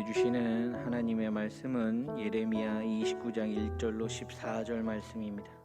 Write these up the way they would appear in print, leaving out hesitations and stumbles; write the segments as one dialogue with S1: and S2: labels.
S1: 우리에게 주시는 하나님의 말씀은 예레미야 29장 1절로 14절 말씀입니다.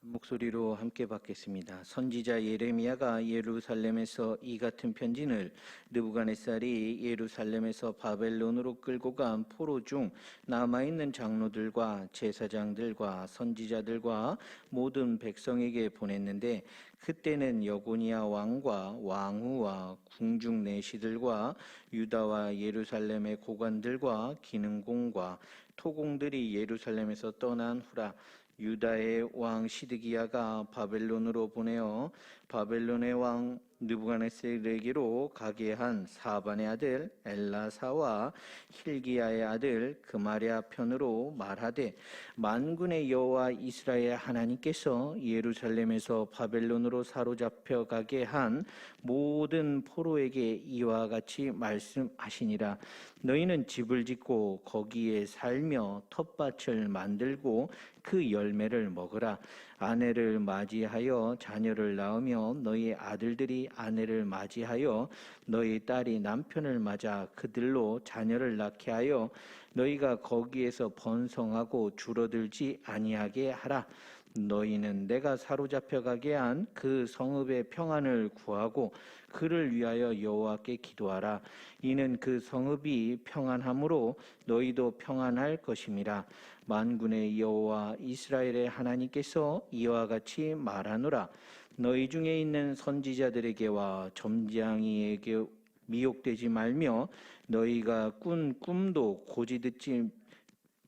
S1: 목소리로 함께 받겠습니다. 선지자 예레미야가 예루살렘에서 이 같은 편지를 느부갓네살이 예루살렘에서 바벨론으로 끌고 간 포로 중 남아있는 장로들과 제사장들과 선지자들과 모든 백성에게 보냈는데, 그때는 여고니아 왕과 왕후와 궁중 내시들과 유다와 예루살렘의 고관들과 기능공과 토공들이 예루살렘에서 떠난 후라. 유다의 왕 시드기야가 바벨론으로 보내어 바벨론의 왕 느부갓네살에게로 가게 한 사반의 아들 엘라사와 힐기야의 아들 그마랴 편으로 말하되, 만군의 여호와 이스라엘 하나님께서 예루살렘에서 바벨론으로 사로잡혀 가게 한 모든 포로에게 이와 같이 말씀하시니라. 너희는 집을 짓고 거기에 살며 텃밭을 만들고 그 열매를 먹으라. 아내를 맞이하여 자녀를 낳으며 너희 아들들이 아내를 맞이하여 너희 딸이 남편을 맞아 그들로 자녀를 낳게 하여 너희가 거기에서 번성하고 줄어들지 아니하게 하라. 너희는 내가 사로잡혀 가게 한 그 성읍의 평안을 구하고 그를 위하여 여호와께 기도하라. 이는 그 성읍이 평안함으로 너희도 평안할 것임이라. 만군의 여호와 이스라엘의 하나님께서 이와 같이 말하노라. 너희 중에 있는 선지자들에게와 점장이에게 미혹되지 말며 너희가 꾼 꿈도 고지 듣지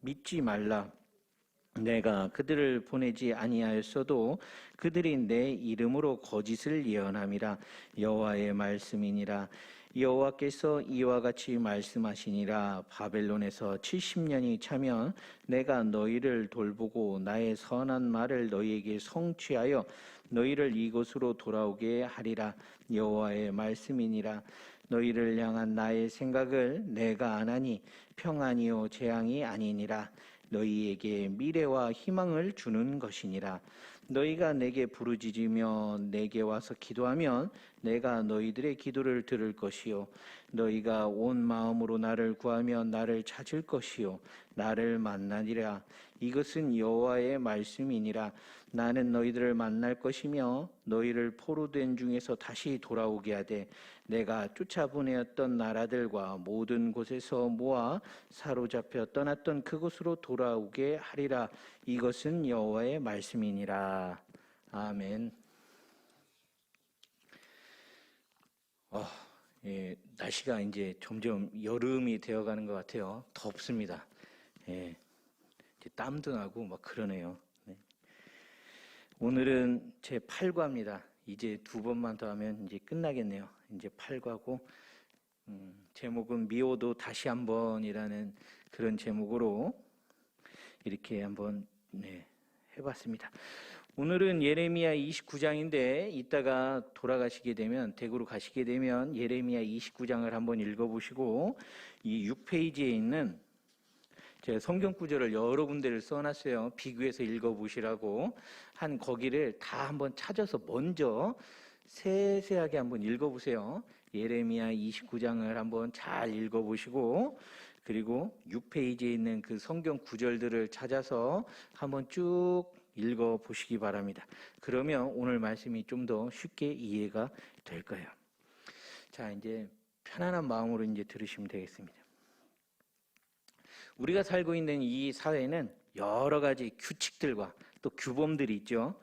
S1: 믿지 말라. 내가 그들을 보내지 아니하였어도 그들이 내 이름으로 거짓을 예언함이라. 여호와의 말씀이니라. 여호와께서 이와 같이 말씀하시니라. 바벨론에서 70년이 차면 내가 너희를 돌보고 나의 선한 말을 너희에게 성취하여 너희를 이곳으로 돌아오게 하리라. 여호와의 말씀이니라. 너희를 향한 나의 생각을 내가 아나니 평안이요 재앙이 아니니라. 너희에게 미래와 희망을 주는 것이니라. 너희가 내게 부르짖으며 내게 와서 기도하면 내가 너희들의 기도를 들을 것이요 너희가 온 마음으로 나를 구하면 나를 찾을 것이요 나를 만나리라. 이것은 여호와의 말씀이니라. 나는 너희들을 만날 것이며 너희를 포로된 중에서 다시 돌아오게 하되 내가 쫓아보내었던 나라들과 모든 곳에서 모아 사로잡혀 떠났던 그곳으로 돌아오게 하리라. 이것은 여호와의 말씀이니라. 아멘. 날씨가 이제 점점 여름이 되어가는 것 같아요. 덥습니다. 이제 땀도 나고 막 그러네요. 오늘은 제 8과입니다. 이제 2번만 더 하면 이제 끝나겠네요. 이제 8과고, 제목은 미워도 다시 한번이라는 그런 제목으로 이렇게 한번 해봤습니다. 오늘은 예레미야 29장인데 이따가 돌아가시게 되면, 대구로 가시게 되면 예레미야 29장을 한번 읽어보시고, 이 6페이지에 있는 제가 성경 구절을 여러 군데를 써놨어요. 비교해서 읽어보시라고. 한 거기를 다 한번 찾아서 먼저 세세하게 한번 읽어보세요. 예레미야 29장을 한번 잘 읽어보시고, 그리고 6페이지에 있는 그 성경 구절들을 찾아서 한번 쭉 읽어보시기 바랍니다. 그러면 오늘 말씀이 좀 더 쉽게 이해가 될 거예요. 자, 이제 편안한 마음으로 이제 들으시면 되겠습니다. 우리가 살고 있는 이 사회는 여러 가지 규칙들과 또 규범들이 있죠.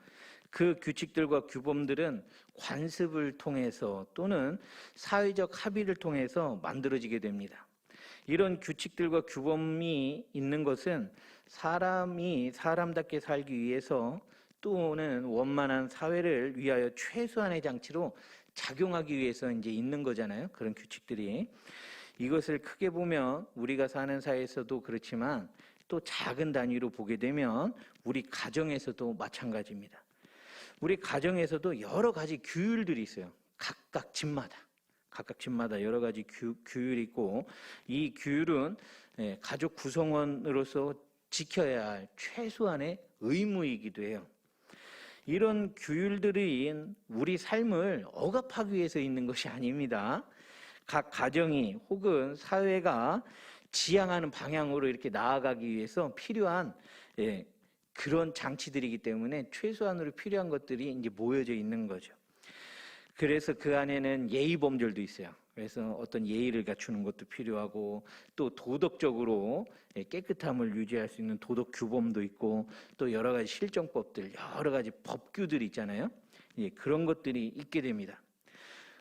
S1: 그 규칙들과 규범들은 관습을 통해서 또는 사회적 합의를 통해서 만들어지게 됩니다. 이런 규칙들과 규범이 있는 것은 사람이 사람답게 살기 위해서 또는 원만한 사회를 위하여 최소한의 장치로 작용하기 위해서 이제 있는 거잖아요. 그런 규칙들이. 이것을 크게 보면 우리가 사는 사회에서도 그렇지만 또 작은 단위로 보게 되면 우리 가정에서도 마찬가지입니다. 우리 가정에서도 여러 가지 규율들이 있어요. 각각 집마다 여러 가지 규율이 있고, 이 규율은 가족 구성원으로서 지켜야 할 최소한의 의무이기도 해요. 이런 규율들이 우리 삶을 억압하기 위해서 있는 것이 아닙니다. 각 가정이 혹은 사회가 지향하는 방향으로 이렇게 나아가기 위해서 필요한 그런 장치들이기 때문에 최소한으로 필요한 것들이 이제 모여져 있는 거죠. 그래서 그 안에는 예의 범절도 있어요. 그래서 어떤 예의를 갖추는 것도 필요하고 또 도덕적으로 깨끗함을 유지할 수 있는 도덕 규범도 있고 또 여러 가지 실정법들, 여러 가지 법규들이 있잖아요. 그런 것들이 있게 됩니다.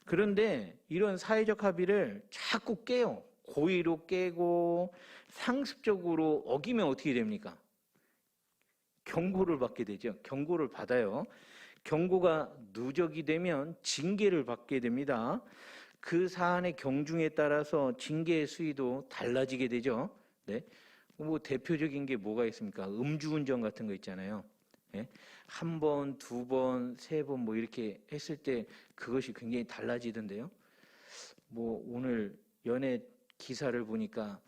S1: 그런데 이런 사회적 합의를 자꾸 깨요. 고의로 깨고 상습적으로 어기면 어떻게 됩니까? 경고를 받게 되죠. 경고를 받아요. 경고가 누적이 되면 징계를 받게 됩니다. 그 사안의 경중에 따라서 징계의 수위도 달라지게 되죠. 네. 뭐 대표적인 게 뭐가 있습니까? 음주운전 같은 거 있잖아요. 네. 한 번, 두 번, 세 번 뭐 이렇게 했을 때 그것이 굉장히 달라지던데요. 뭐 오늘 연예 기사를 보니까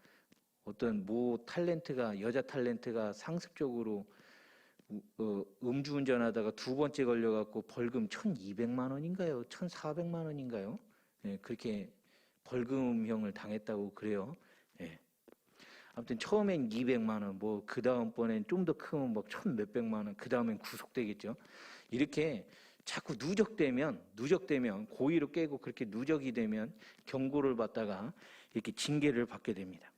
S1: 어떤 모 탤런트가 여자 탤런트가 상습적으로 음주운전하다가 두 번째 걸려갖고 벌금 1,200만 원인가요? 1,400만 원인가요? 네, 그렇게 벌금형을 당했다고 그래요. 네. 아무튼 처음엔 200만 원, 뭐 그 다음번엔 좀 더 크면 막 1,몇백만 원, 그 다음엔 구속되겠죠. 이렇게 자꾸 누적되면 고의로 깨고 그렇게 누적이 되면 경고를 받다가 이렇게 징계를 받게 됩니다.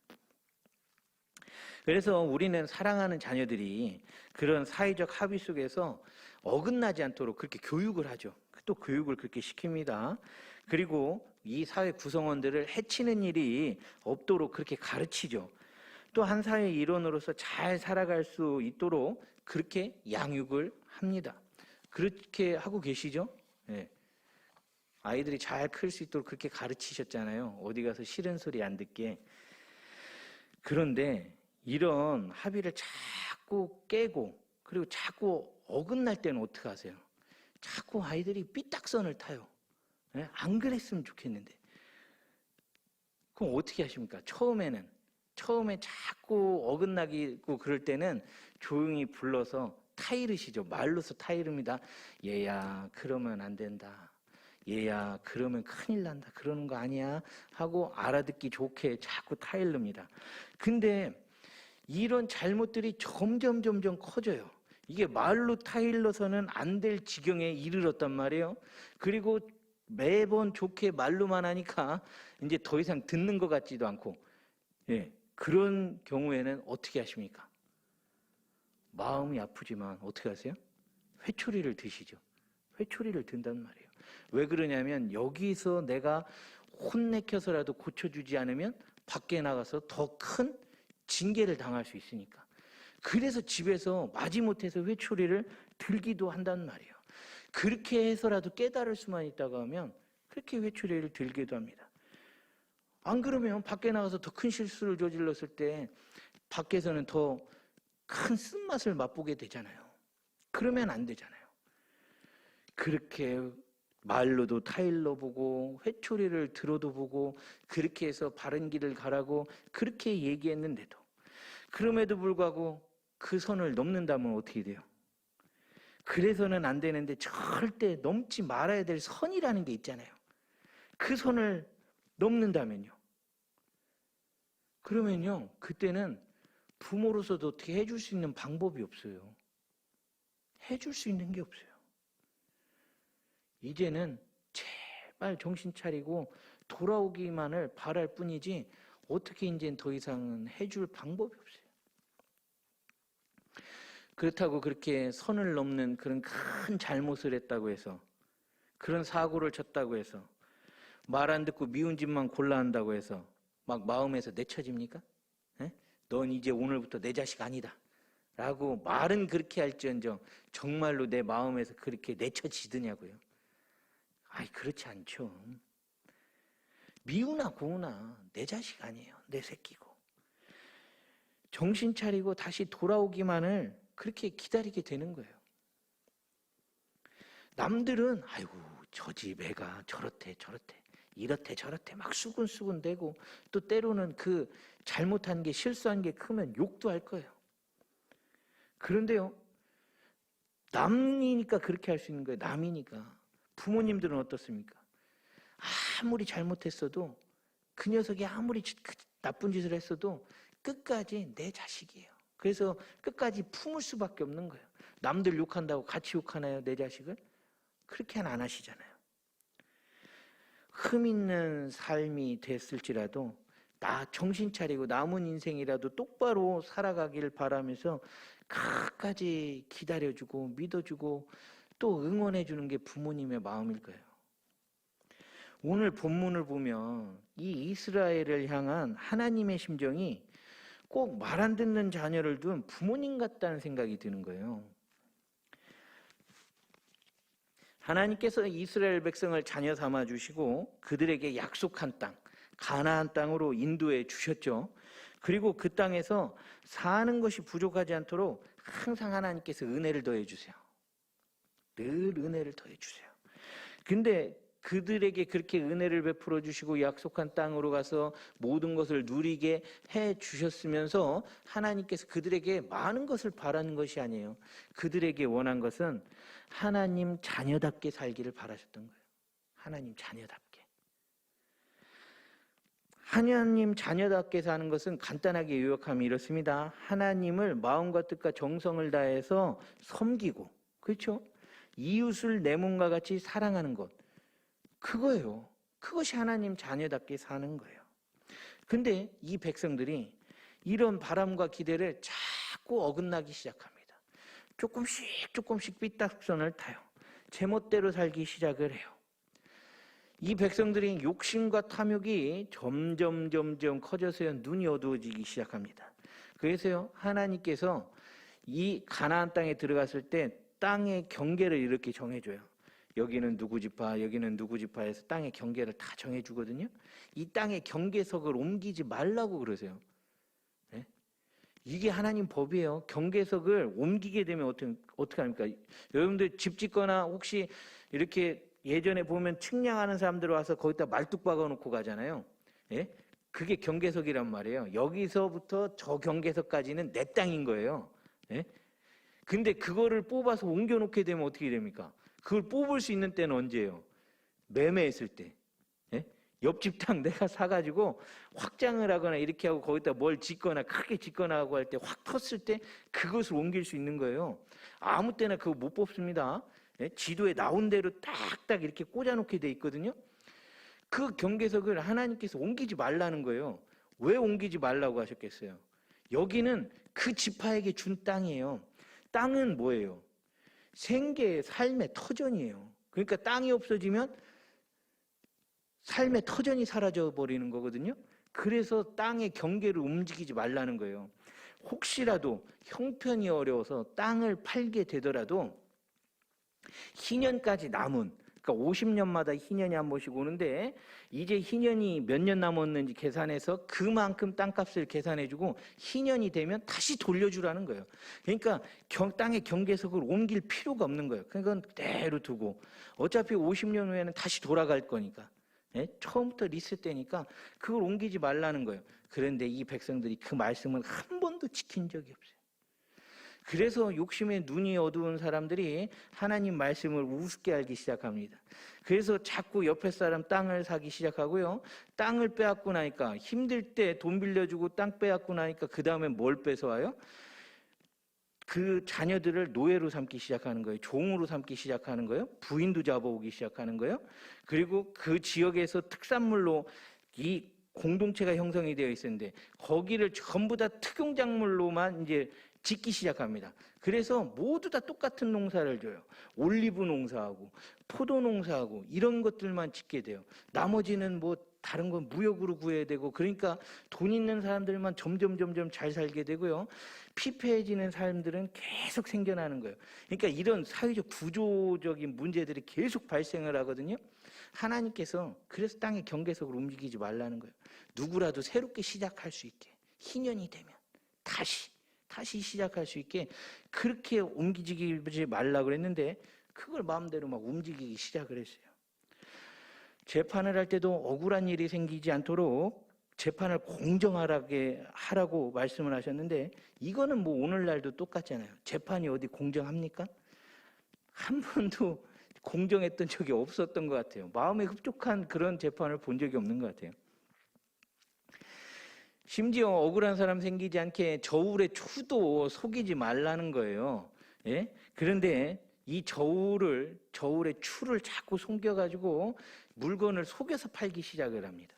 S1: 그래서 우리는 사랑하는 자녀들이 그런 사회적 합의 속에서 어긋나지 않도록 그렇게 교육을 하죠. 또 교육을 그렇게 시킵니다. 그리고 이 사회 구성원들을 해치는 일이 없도록 그렇게 가르치죠. 또 한 사회 일원으로서 잘 살아갈 수 있도록 그렇게 양육을 합니다. 그렇게 하고 계시죠? 네. 아이들이 잘 클 수 있도록 그렇게 가르치셨잖아요. 어디 가서 싫은 소리 안 듣게. 그런데 이런 합의를 자꾸 깨고 그리고 자꾸 어긋날 때는 어떻게 하세요? 자꾸 아이들이 삐딱선을 타요. 네? 안 그랬으면 좋겠는데. 그럼 어떻게 하십니까? 처음에 자꾸 어긋나고 그럴 때는 조용히 불러서 타이르시죠. 말로서 타이릅니다. 얘야, 그러면 안 된다. 얘야, 그러면 큰일 난다. 그러는 거 아니야? 하고 알아듣기 좋게 자꾸 타이릅니다. 근데 이런 잘못들이 점점 커져요. 이게 말로 타일러서는 안 될 지경에 이르렀단 말이에요. 그리고 매번 좋게 말로만 하니까 이제 더 이상 듣는 것 같지도 않고, 그런 경우에는 어떻게 하십니까? 마음이 아프지만 어떻게 하세요? 회초리를 드시죠. 회초리를 든단 말이에요. 왜 그러냐면 여기서 내가 혼내켜서라도 고쳐주지 않으면 밖에 나가서 더 큰 징계를 당할 수 있으니까. 그래서 집에서 마지못해서 회초리를 들기도 한단 말이에요. 그렇게 해서라도 깨달을 수만 있다고 하면 그렇게 회초리를 들기도 합니다. 안 그러면 밖에 나가서 더 큰 실수를 저질렀을 때 밖에서는 더 큰 쓴맛을 맛보게 되잖아요. 그러면 안 되잖아요. 그렇게 말로도 타일러 보고 회초리를 들어도 보고 그렇게 해서 바른 길을 가라고 그렇게 얘기했는데도 그럼에도 불구하고 그 선을 넘는다면 어떻게 돼요? 그래서는 안 되는데 절대 넘지 말아야 될 선이라는 게 있잖아요. 그 선을 넘는다면요. 그러면요, 그때는 부모로서도 어떻게 해줄 수 있는 방법이 없어요. 해줄 수 있는 게 없어요. 이제는 제발 정신 차리고 돌아오기만을 바랄 뿐이지 어떻게 이제는 더 이상은 해줄 방법이 없어요. 그렇다고 그렇게 선을 넘는 그런 큰 잘못을 했다고 해서 그런 사고를 쳤다고 해서 말 안 듣고 미운 짓만 골라 한다고 해서 막 마음에서 내쳐집니까? 넌 이제 오늘부터 내 자식 아니다 라고 말은 그렇게 할지언정 정말로 내 마음에서 그렇게 내쳐지더냐고요. 아이, 그렇지 않죠. 미우나 고우나 내 자식 아니에요. 내 새끼고. 정신 차리고 다시 돌아오기만을 그렇게 기다리게 되는 거예요. 남들은 아이고 저 집 애가 저렇대 이렇대 저렇대 막 수군수군 대고 또 때로는 그 잘못한 게 실수한 게 크면 욕도 할 거예요. 그런데요, 남이니까 그렇게 할 수 있는 거예요. 남이니까. 부모님들은 어떻습니까? 아무리 잘못했어도 그 녀석이 아무리 나쁜 짓을 했어도 끝까지 내 자식이에요. 그래서 끝까지 품을 수밖에 없는 거예요. 남들 욕한다고 같이 욕하나요, 내 자식을? 그렇게는 안 하시잖아요. 흠 있는 삶이 됐을지라도 나 정신 차리고 남은 인생이라도 똑바로 살아가길 바라면서 끝까지 기다려주고 믿어주고 또 응원해주는 게 부모님의 마음일 거예요. 오늘 본문을 보면 이 이스라엘을 향한 하나님의 심정이 꼭 말 안 듣는 자녀를 둔 부모님 같다는 생각이 드는 거예요. 하나님께서 이스라엘 백성을 자녀 삼아 주시고 그들에게 약속한 땅, 가나안 땅으로 인도해 주셨죠. 그리고 그 땅에서 사는 것이 부족하지 않도록 항상 하나님께서 은혜를 더해 주세요. 늘 은혜를 더해 주세요. 근데 그들에게 그렇게 은혜를 베풀어 주시고 약속한 땅으로 가서 모든 것을 누리게 해 주셨으면서 하나님께서 그들에게 많은 것을 바라는 것이 아니에요. 그들에게 원한 것은 하나님 자녀답게 살기를 바라셨던 거예요. 하나님 자녀답게. 하나님 자녀답게 사는 것은 간단하게 요약하면 이렇습니다. 하나님을 마음과 뜻과 정성을 다해서 섬기고, 그렇죠? 이웃을 내 몸과 같이 사랑하는 것. 그거예요. 그것이 하나님 자녀답게 사는 거예요. 근데 이 백성들이 이런 바람과 기대를 자꾸 어긋나기 시작합니다. 조금씩 삐딱선을 타요. 제멋대로 살기 시작을 해요. 이 백성들이 욕심과 탐욕이 점점 커져서요, 눈이 어두워지기 시작합니다. 그래서요, 하나님께서 이 가나안 땅에 들어갔을 때 땅의 경계를 이렇게 정해줘요. 여기는 누구 지파, 여기는 누구 지파에서 땅의 경계를 다 정해주거든요. 이 땅의 경계석을 옮기지 말라고 그러세요. 네? 이게 하나님 법이에요. 경계석을 옮기게 되면 어떻게 합니까? 여러분들 집 짓거나 혹시 이렇게 예전에 보면 측량하는 사람들 와서 거기다 말뚝 박아놓고 가잖아요. 예? 그게 경계석이란 말이에요. 여기서부터 저 경계석까지는 내 땅인 거예요. 예? 근데 그거를 뽑아서 옮겨놓게 되면 어떻게 됩니까? 그걸 뽑을 수 있는 때는 언제예요? 매매했을 때. 예? 옆집 땅 내가 사가지고 확장을 하거나 이렇게 하고 거기다 뭘 짓거나 크게 짓거나 하고 할 때 확 텄을 때 그것을 옮길 수 있는 거예요. 아무 때나 그거 못 뽑습니다. 예? 지도에 나온 대로 딱딱 이렇게 꽂아놓게 돼 있거든요. 그 경계석을 하나님께서 옮기지 말라는 거예요. 왜 옮기지 말라고 하셨겠어요? 여기는 그 지파에게 준 땅이에요. 땅은 뭐예요? 생계의 삶의 터전이에요. 그러니까 땅이 없어지면 삶의 터전이 사라져 버리는 거거든요. 그래서 땅의 경계를 움직이지 말라는 거예요. 혹시라도 형편이 어려워서 땅을 팔게 되더라도 희년까지 남은, 그러니까 50년마다 희년이 한 번씩 오는데 이제 희년이 몇 년 남았는지 계산해서 그만큼 땅값을 계산해주고 희년이 되면 다시 돌려주라는 거예요. 그러니까 땅의 경계석을 옮길 필요가 없는 거예요. 그건 그대로 두고 어차피 50년 후에는 다시 돌아갈 거니까. 예? 처음부터 리셋되니까 그걸 옮기지 말라는 거예요. 그런데 이 백성들이 그 말씀을 한 번도 지킨 적이 없어요. 그래서 욕심에 눈이 어두운 사람들이 하나님 말씀을 우습게 알기 시작합니다. 그래서 자꾸 옆에 사람 땅을 사기 시작하고요. 땅을 빼앗고 나니까 힘들 때 돈 빌려주고 땅 빼앗고 나니까 그 다음에 뭘 뺏어와요? 그 자녀들을 노예로 삼기 시작하는 거예요. 종으로 삼기 시작하는 거예요. 부인도 잡아오기 시작하는 거예요. 그리고 그 지역에서 특산물로 이 공동체가 형성이 되어 있었는데 거기를 전부 다 특용작물로만 이제 짓기 시작합니다. 그래서 모두 다 똑같은 농사를 줘요. 올리브 농사하고 포도 농사하고 이런 것들만 짓게 돼요. 나머지는 뭐 다른 건 무역으로 구해야 되고, 그러니까 돈 있는 사람들만 점점 잘 살게 되고요. 피폐해지는 사람들은 계속 생겨나는 거예요. 그러니까 이런 사회적 구조적인 문제들이 계속 발생을 하거든요. 하나님께서 그래서 땅의 경계석을 움직이지 말라는 거예요. 누구라도 새롭게 시작할 수 있게, 희년이 되면 다시 시작할 수 있게 그렇게 옮기지 말라고 그랬는데 그걸 마음대로 막 움직이기 시작을 했어요. 재판을 할 때도 억울한 일이 생기지 않도록 재판을 공정하게 하라고 말씀을 하셨는데 이거는 뭐 오늘날도 똑같잖아요. 재판이 어디 공정합니까? 한 번도 공정했던 적이 없었던 것 같아요. 마음에 흡족한 그런 재판을 본 적이 없는 것 같아요. 심지어 억울한 사람 생기지 않게 저울의 추도 속이지 말라는 거예요. 예? 그런데 이 저울의 추를 자꾸 속여가지고 물건을 속여서 팔기 시작을 합니다.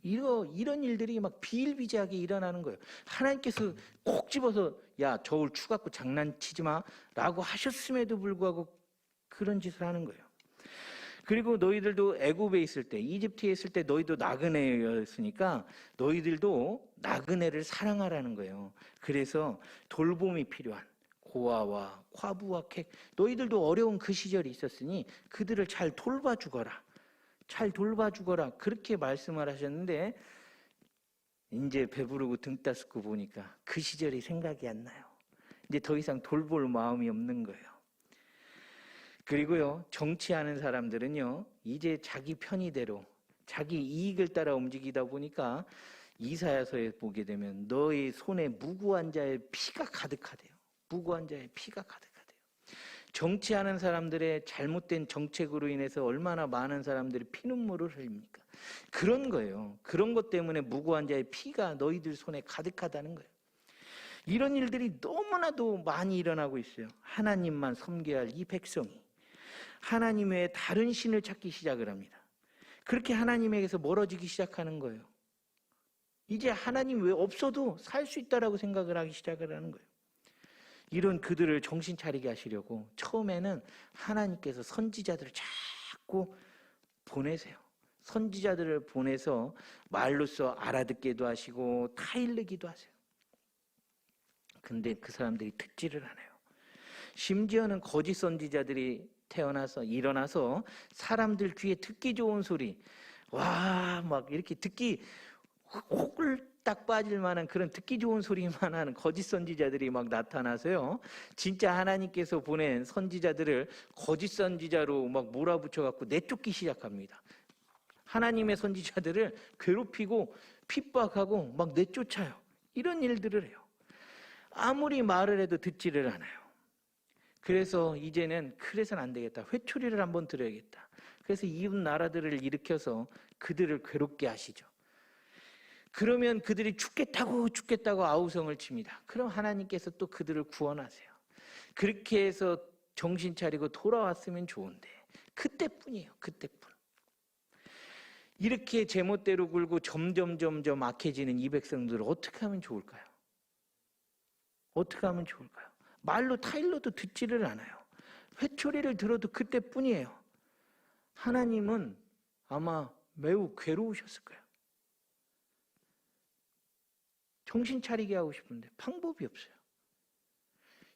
S1: 이런 일들이 막 비일비재하게 일어나는 거예요. 하나님께서 콕 집어서 야, 저울 추 갖고 장난치지 마 라고 하셨음에도 불구하고 그런 짓을 하는 거예요. 그리고 너희들도 애굽에 있을 때, 이집트에 있을 때 너희도 나그네였으니까 너희들도 나그네를 사랑하라는 거예요. 그래서 돌봄이 필요한 고아와 과부와 객, 너희들도 어려운 그 시절이 있었으니 그들을 잘 돌봐주거라. 잘 돌봐주거라. 그렇게 말씀을 하셨는데 이제 배부르고 등 따스고 보니까 그 시절이 생각이 안 나요. 이제 더 이상 돌볼 마음이 없는 거예요. 그리고요, 정치하는 사람들은요, 이제 자기 편의대로 자기 이익을 따라 움직이다 보니까 이사야서에 보게 되면 너의 손에 무고한 자의 피가 가득하대요. 무고한 자의 피가 가득하대요. 정치하는 사람들의 잘못된 정책으로 인해서 얼마나 많은 사람들이 피눈물을 흘립니까? 그런 거예요. 그런 것 때문에 무고한 자의 피가 너희들 손에 가득하다는 거예요. 이런 일들이 너무나도 많이 일어나고 있어요. 하나님만 섬겨야 할 이 백성이 하나님 외에 다른 신을 찾기 시작을 합니다. 그렇게 하나님에게서 멀어지기 시작하는 거예요. 이제 하나님 외에 없어도 살 수 있다라고 생각을 하기 시작을 하는 거예요. 이런 그들을 정신 차리게 하시려고 처음에는 하나님께서 선지자들을 자꾸 보내세요. 선지자들을 보내서 말로써 알아듣게도 하시고 타일르기도 하세요. 근데 그 사람들이 듣지를 않아요. 심지어는 거짓 선지자들이 일어나서 사람들 귀에 듣기 좋은 소리, 와, 막 이렇게 듣기 홀딱 빠질 만한 그런 듣기 좋은 소리만 하는 거짓 선지자들이 막 나타나서요. 진짜 하나님께서 보낸 선지자들을 거짓 선지자로 막 몰아붙여 갖고 내쫓기 시작합니다. 하나님의 선지자들을 괴롭히고 핍박하고 막 내쫓아요. 이런 일들을 해요. 아무리 말을 해도 듣지를 않아요. 그래서 이제는 그래서는 안 되겠다. 회초리를 한번 들어야겠다. 그래서 이웃 나라들을 일으켜서 그들을 괴롭게 하시죠. 그러면 그들이 죽겠다고 아우성을 칩니다. 그럼 하나님께서 또 그들을 구원하세요. 그렇게 해서 정신 차리고 돌아왔으면 좋은데 그때뿐이에요. 그때뿐. 이렇게 제멋대로 굴고 점점 악해지는 이 백성들을 어떻게 하면 좋을까요? 어떻게 하면 좋을까요? 말로 타일러도 듣지를 않아요. 회초리를 들어도 그때뿐이에요. 하나님은 아마 매우 괴로우셨을 거예요. 정신 차리게 하고 싶은데 방법이 없어요.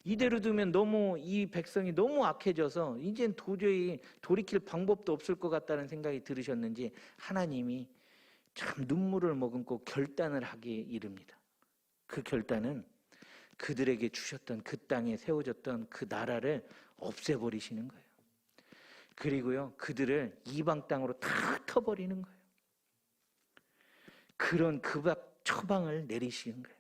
S1: 이대로 두면 이 백성이 너무 악해져서 이젠 도저히 돌이킬 방법도 없을 것 같다는 생각이 들으셨는지 하나님이 참 눈물을 머금고 결단을 하게 이릅니다. 그 결단은 그들에게 주셨던 그 땅에 세워졌던 그 나라를 없애버리시는 거예요. 그리고요, 그들을 이방 땅으로 다 흩어버리는 거예요. 그런 처방을 내리시는 거예요.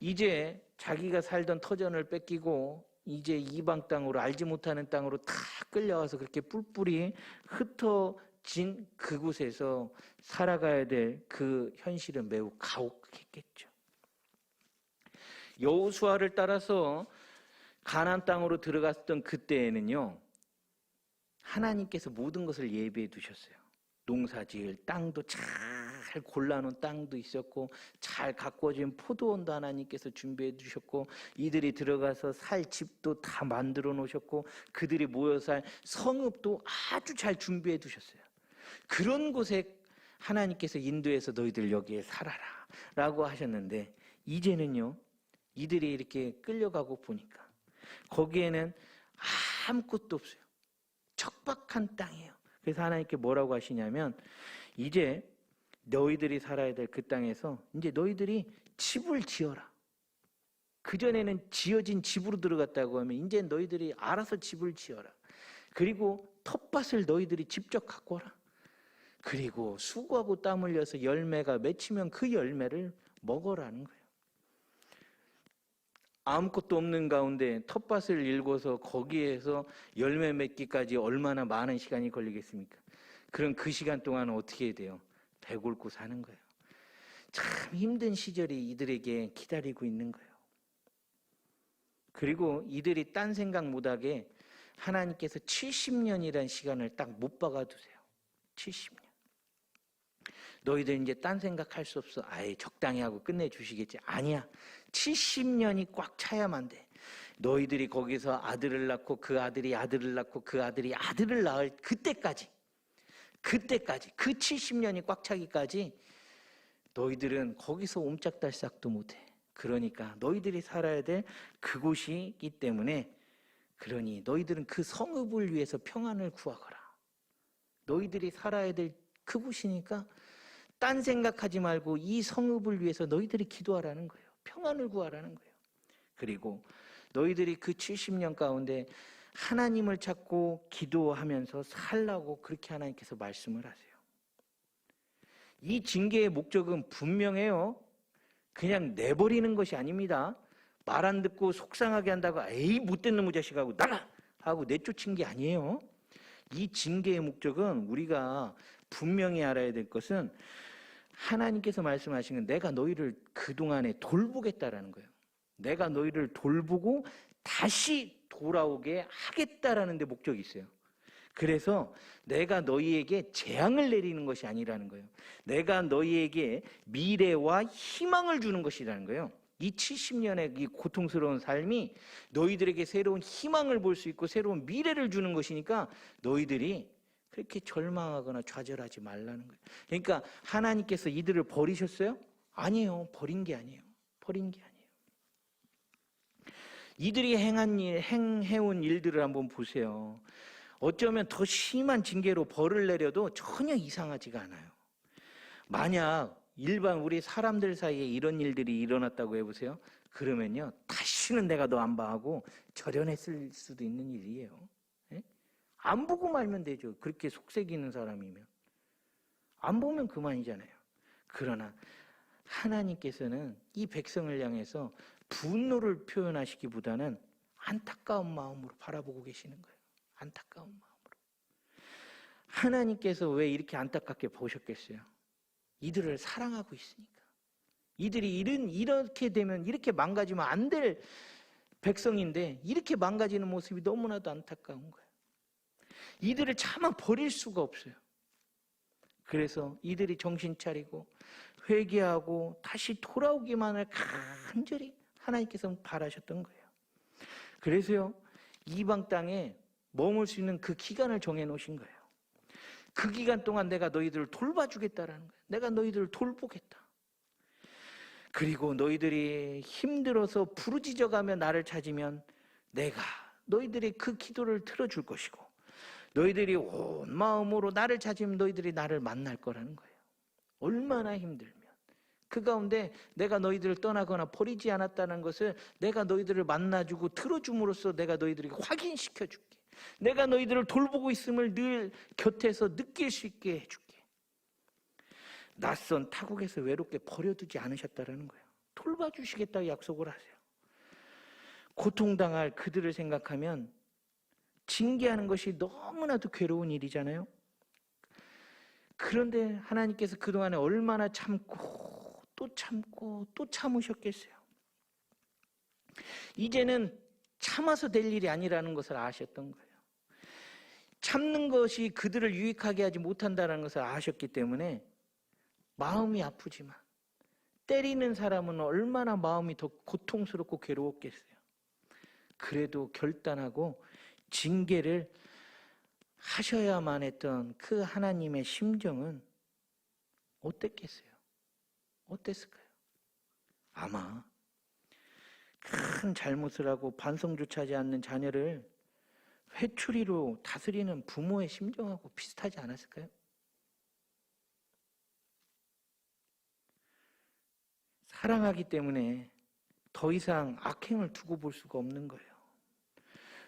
S1: 이제 자기가 살던 터전을 뺏기고 이제 이방 땅으로 알지 못하는 땅으로 다 끌려와서 그렇게 뿔뿔이 흩어진 그곳에서 살아가야 될 그 현실은 매우 가혹했겠죠. 여호수아를 따라서 가나안 땅으로 들어갔던 그때에는요, 하나님께서 모든 것을 예비해 두셨어요. 농사지을 땅도 잘 골라놓은 땅도 있었고 잘 가꾸어진 포도원도 하나님께서 준비해 주셨고 이들이 들어가서 살 집도 다 만들어 놓으셨고 그들이 모여 살 성읍도 아주 잘 준비해 두셨어요. 그런 곳에 하나님께서 인도해서 너희들 여기에 살아라 라고 하셨는데 이제는요, 이들이 이렇게 끌려가고 보니까 거기에는 아무것도 없어요. 척박한 땅이에요. 그래서 하나님께 뭐라고 하시냐면 이제 너희들이 살아야 될 그 땅에서 이제 너희들이 집을 지어라. 그전에는 지어진 집으로 들어갔다고 하면 이제 너희들이 알아서 집을 지어라. 그리고 텃밭을 너희들이 직접 갖고 와라. 그리고 수고하고 땀 흘려서 열매가 맺히면 그 열매를 먹어라는 거예요. 아무것도 없는 가운데 텃밭을 일궈서 거기에서 열매 맺기까지 얼마나 많은 시간이 걸리겠습니까? 그럼 그 시간 동안 어떻게 해야 돼요? 배골고 사는 거예요. 참 힘든 시절이 이들에게 기다리고 있는 거예요. 그리고 이들이 딴 생각 못하게 하나님께서 70년이라는 시간을 딱 못 박아두세요. 70년. 너희들 이제 딴 생각할 수 없어. 아예 적당히 하고 끝내주시겠지. 아니야. 70년이 꽉 차야만 돼. 너희들이 거기서 아들을 낳고 그 아들이 아들을 낳고 그 아들이 아들을 낳을 그때까지 그 70년이 꽉 차기까지 너희들은 거기서 옴짝달싹도 못해. 그러니까 너희들이 살아야 될 그곳이기 때문에 그러니 너희들은 그 성읍을 위해서 평안을 구하거라. 너희들이 살아야 될 그곳이니까 딴 생각하지 말고 이 성읍을 위해서 너희들이 기도하라는 거예요. 평안을 구하라는 거예요. 그리고 너희들이 그 70년 가운데 하나님을 찾고 기도하면서 살라고 그렇게 하나님께서 말씀을 하세요. 이 징계의 목적은 분명해요. 그냥 내버리는 것이 아닙니다. 말 안 듣고 속상하게 한다고 에이 못된 놈의 자식하고 나가! 하고 내쫓은 게 아니에요. 이 징계의 목적은 우리가 분명히 알아야 될 것은 하나님께서 말씀하신 건 내가 너희를 그동안에 돌보겠다라는 거예요. 내가 너희를 돌보고 다시 돌아오게 하겠다라는 데 목적이 있어요. 그래서 내가 너희에게 재앙을 내리는 것이 아니라는 거예요. 내가 너희에게 미래와 희망을 주는 것이라는 거예요. 이 70년의 이 고통스러운 삶이 너희들에게 새로운 희망을 볼 수 있고 새로운 미래를 주는 것이니까 너희들이 그렇게 절망하거나 좌절하지 말라는 거예요. 그러니까 하나님께서 이들을 버리셨어요? 아니에요. 버린 게 아니에요. 버린 게 아니에요. 이들이 행해온 일들을 한번 보세요. 어쩌면 더 심한 징계로 벌을 내려도 전혀 이상하지가 않아요. 만약 일반 우리 사람들 사이에 이런 일들이 일어났다고 해보세요. 그러면요 다시는 내가 너 안 봐 하고 절연했을 수도 있는 일이에요. 예? 안 보고 말면 되죠. 그렇게 속색이는 사람이면. 안 보면 그만이잖아요. 그러나 하나님께서는 이 백성을 향해서 분노를 표현하시기보다는 안타까운 마음으로 바라보고 계시는 거예요. 안타까운 마음으로. 하나님께서 왜 이렇게 안타깝게 보셨겠어요? 이들을 사랑하고 있으니까. 이들이 이렇게 되면, 이렇게 망가지면 안 될 백성인데 이렇게 망가지는 모습이 너무나도 안타까운 거예요. 이들을 차마 버릴 수가 없어요. 그래서 이들이 정신 차리고 회개하고 다시 돌아오기만을 간절히 하나님께서 바라셨던 거예요. 그래서요 이방 땅에 머물 수 있는 그 기간을 정해 놓으신 거예요. 그 기간 동안 내가 너희들을 돌봐주겠다라는 거예요. 내가 너희들을 돌보겠다. 그리고 너희들이 힘들어서 부르짖어가며 나를 찾으면 내가 너희들의 그 기도를 들어줄 것이고 너희들이 온 마음으로 나를 찾으면 너희들이 나를 만날 거라는 거예요. 얼마나 힘들면 그 가운데 내가 너희들을 떠나거나 버리지 않았다는 것을 내가 너희들을 만나주고 들어줌으로써 내가 너희들에게 확인시켜줄게. 내가 너희들을 돌보고 있음을 늘 곁에서 느낄 수 있게 해줄게. 낯선 타국에서 외롭게 버려두지 않으셨다라는 거예요. 돌봐주시겠다고 약속을 하세요. 고통당할 그들을 생각하면 징계하는 것이 너무나도 괴로운 일이잖아요. 그런데 하나님께서 그동안에 얼마나 참고 또 참으셨겠어요. 이제는 참아서 될 일이 아니라는 것을 아셨던 거예요. 참는 것이 그들을 유익하게 하지 못한다는 것을 아셨기 때문에 마음이 아프지만 때리는 사람은 얼마나 마음이 더 고통스럽고 괴로웠겠어요. 그래도 결단하고 징계를 하셔야만 했던 그 하나님의 심정은 어땠겠어요? 어땠을까요? 아마 큰 잘못을 하고 반성조차 하지 않는 자녀를 회초리로 다스리는 부모의 심정하고 비슷하지 않았을까요? 사랑하기 때문에 더 이상 악행을 두고 볼 수가 없는 거예요.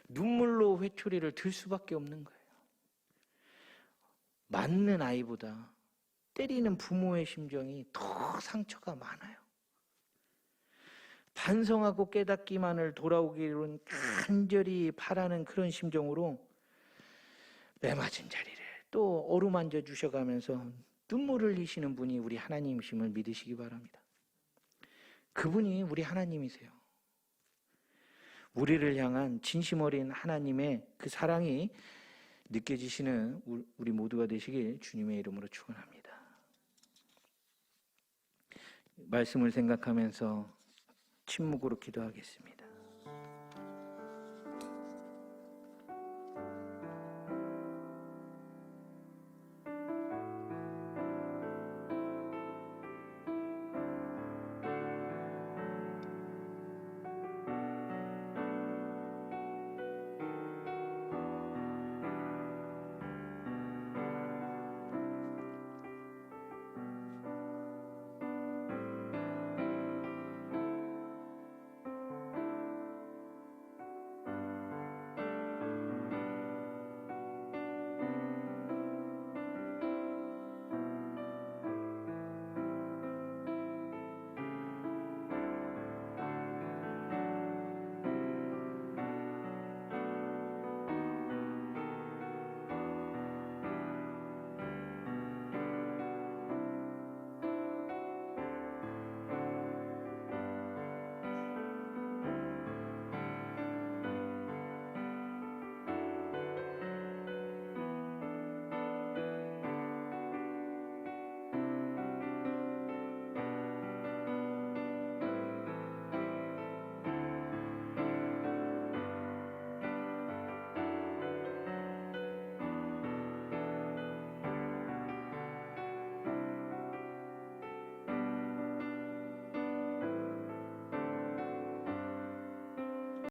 S1: 눈물로 회초리를 들 수밖에 없는 거예요. 맞는 아이보다 때리는 부모의 심정이 더 상처가 많아요. 반성하고 깨닫기만을 돌아오기를 간절히 바라는 그런 심정으로 매맞은 자리를 또 어루만져 주셔가면서 눈물을 흘리시는 분이 우리 하나님이심을 믿으시기 바랍니다. 그분이 우리 하나님이세요. 우리를 향한 진심 어린 하나님의 그 사랑이 느껴지시는 우리 모두가 되시길 주님의 이름으로 축원합니다. 말씀을 생각하면서 침묵으로 기도하겠습니다.